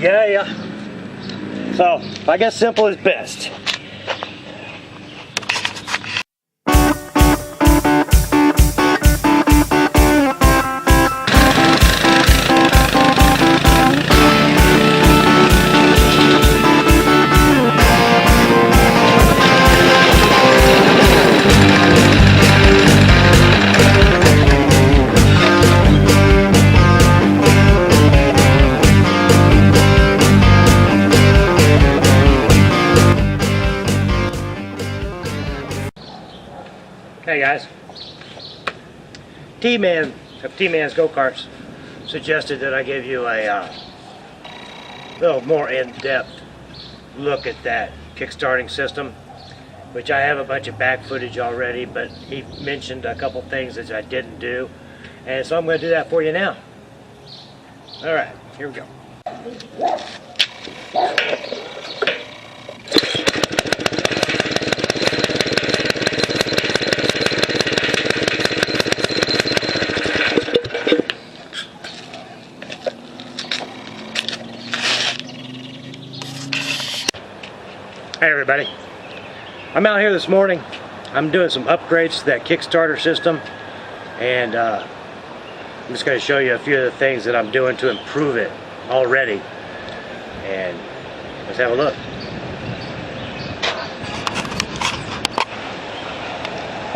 Yeah. So, I guess simple is best. Hey guys, T-Man of T-Man's Go-Karts suggested that I give you a little more in-depth look at that kickstarting system, which I have a bunch of back footage already, but he mentioned a couple things that I didn't do, and so I'm going to do that for you now. Alright, here we go. Hey everybody, I'm out here this morning. I'm doing some upgrades to that Kickstarter system, and I'm just going to show you a few of the things that I'm doing to improve it already, and let's have a look.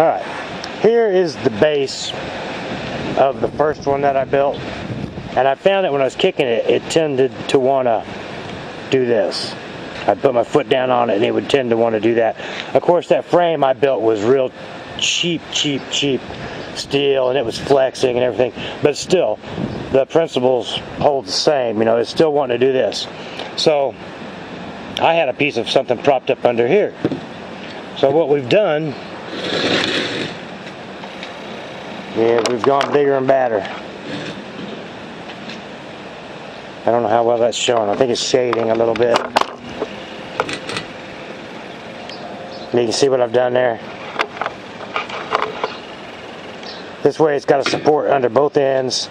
Alright, here is the base of the first one that I built, and I found that when I was kicking it, it tended to want to do this. I'd put my foot down on it and it would tend to want to do that. Of course, that frame I built was real cheap steel, and it was flexing and everything, but still the principles hold the same. You know, it's still wanting to do this. So I had a piece of something propped up under here. So what we've done is we've gone bigger and badder. I don't know how well that's showing. I think it's shading a little bit. You can see what I've done there. This way it's got a support under both ends.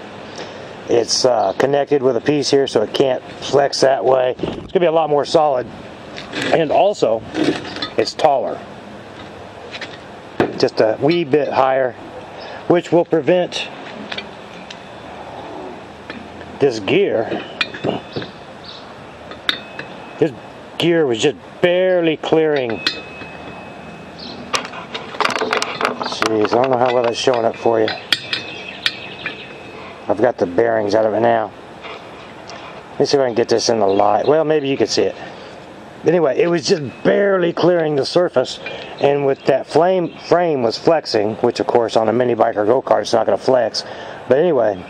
It's connected with a piece here so it can't flex that way. It's going to be a lot more solid. And also, it's taller. Just a wee bit higher, which will prevent this gear. This gear was just barely clearing. Jeez, I don't know how well that's showing up for you. I've got the bearings out of it now. Let me see if I can get this in the light. Well, maybe you can see it. Anyway, it was just barely clearing the surface, and with that frame was flexing, which of course on a mini bike or go-kart it's not going to flex. But anyway,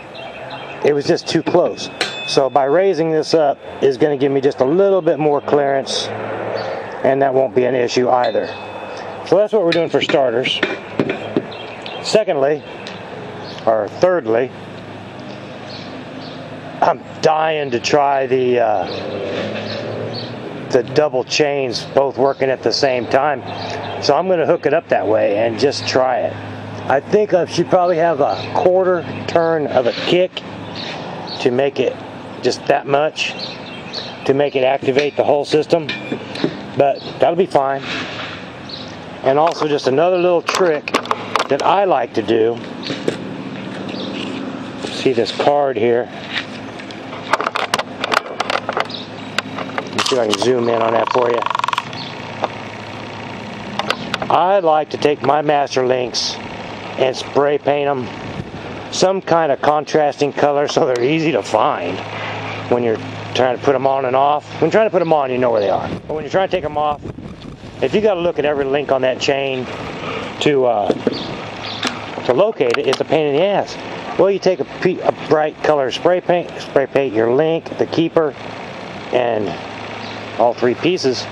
it was just too close. So by raising this up is going to give me just a little bit more clearance, and that won't be an issue either. So that's what we're doing for starters. Secondly, or thirdly, I'm dying to try the double chains both working at the same time. So I'm going to hook it up that way and just try it. I think I should probably have a quarter turn of a kick to make it just that much, to make it activate the whole system, but that'll be fine. And also just another little trick that I like to do. See this card here. Let me see if I can zoom in on that for you. I like to take my master links and spray paint them some kind of contrasting color so they're easy to find when you're trying to put them on and off. When you're trying to put them on, you know where they are. But when you're trying to take them off, if you got to look at every link on that chain to locate it, it's a pain in the ass. Well, you take a bright color spray paint your link, the keeper, and all three pieces,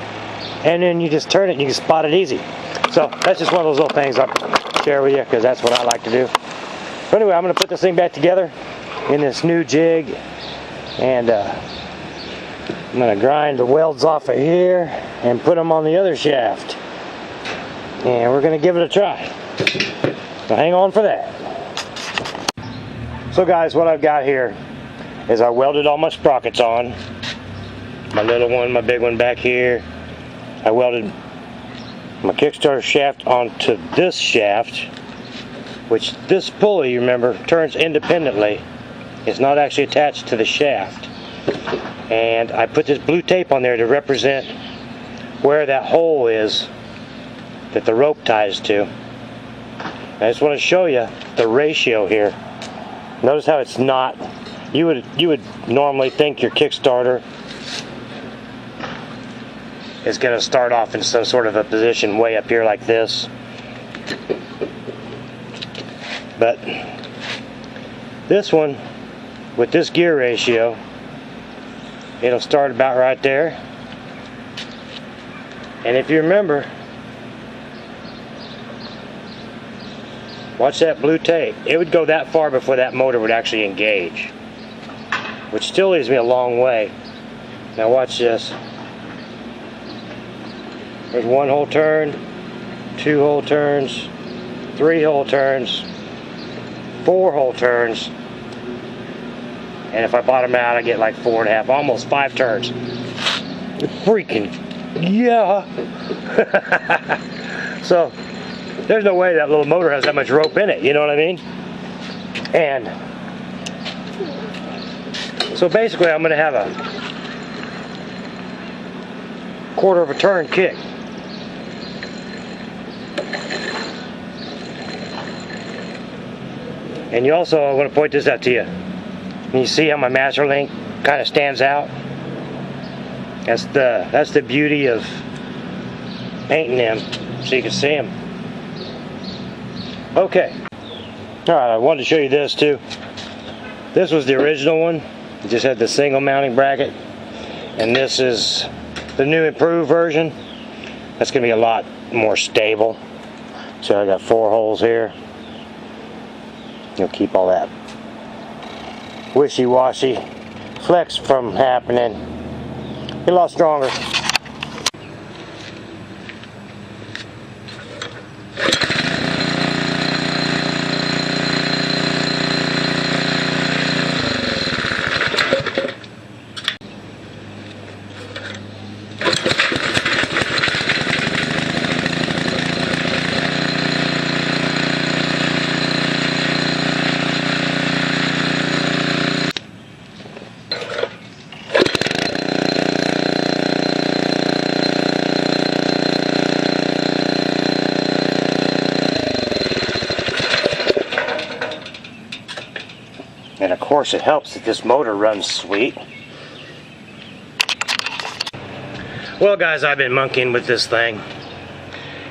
and then you just turn it and you can spot it easy. So that's just one of those little things I'll share with you because that's what I like to do. But anyway, I'm going to put this thing back together in this new jig, and I'm going to grind the welds off of here and put them on the other shaft. And we're going to give it a try. So hang on for that. So guys, what I've got here is I welded all my sprockets on. my little one, my big one back here. I welded my Kickstarter shaft onto this shaft, which this pulley, you remember, turns independently. It's not actually attached to the shaft. And I put this blue tape on there to represent where that hole is that the rope ties to. I just want to show you the ratio here. Notice how it's not. You would normally think your Kickstarter is going to start off in some sort of a position way up here like this. But this one, with this gear ratio, it'll start about right there. And if you remember, watch that blue tape. It would go that far before that motor would actually engage, which still leaves me a long way. Now watch this. There's 1 whole turn, 2 whole turns, 3 whole turns, 4 whole turns, and if I bottom out I get like 4.5, almost 5 turns. Freaking yeah. So there's no way that little motor has that much rope in it, you know what I mean? And so basically I'm going to have a 1/4 of a turn kick. And you also, I want to point this out to you. You see how my master link kind of stands out? That's the beauty of painting them, so you can see them. Okay. Alright, I wanted to show you this too. This was the original one. It just had the single mounting bracket. And this is the new improved version. That's going to be a lot more stable. So I got 4 holes here. You'll keep all that wishy-washy flex from happening. Get a lot stronger. And of course it helps that this motor runs sweet. Well guys, I've been monkeying with this thing.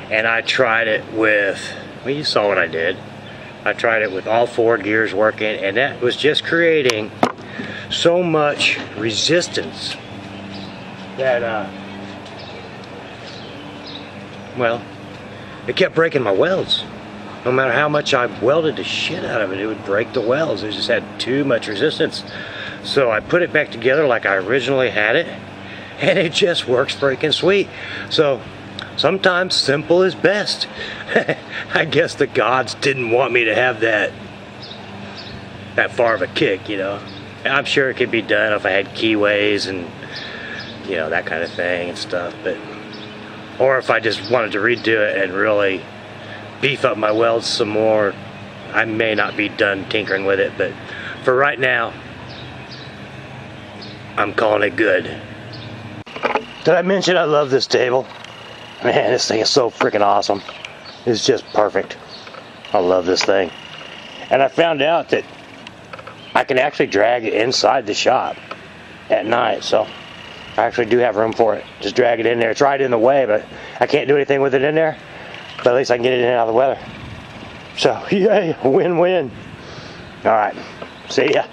And I tried it with, well, you saw what I did. I tried it with all 4 gears working, and that was just creating so much resistance that, well, it kept breaking my welds. No matter how much I welded the shit out of it, it would break the welds. It just had too much resistance. So I put it back together like I originally had it, and it just works freaking sweet. So sometimes simple is best. I guess the gods didn't want me to have that far of a kick, you know. I'm sure it could be done if I had keyways and, you know, that kind of thing and stuff. But, or if I just wanted to redo it and really beef up my welds some more, I may not be done tinkering with it, but for right now, I'm calling it good. Did I mention I love this table? Man, this thing is so freaking awesome. It's just perfect. I love this thing. And I found out that I can actually drag it inside the shop at night, so I actually do have room for it. Just drag it in there. It's right in the way, but I can't do anything with it in there. But at least I can get it in and out of the weather. So, yay, win-win. Alright, see ya.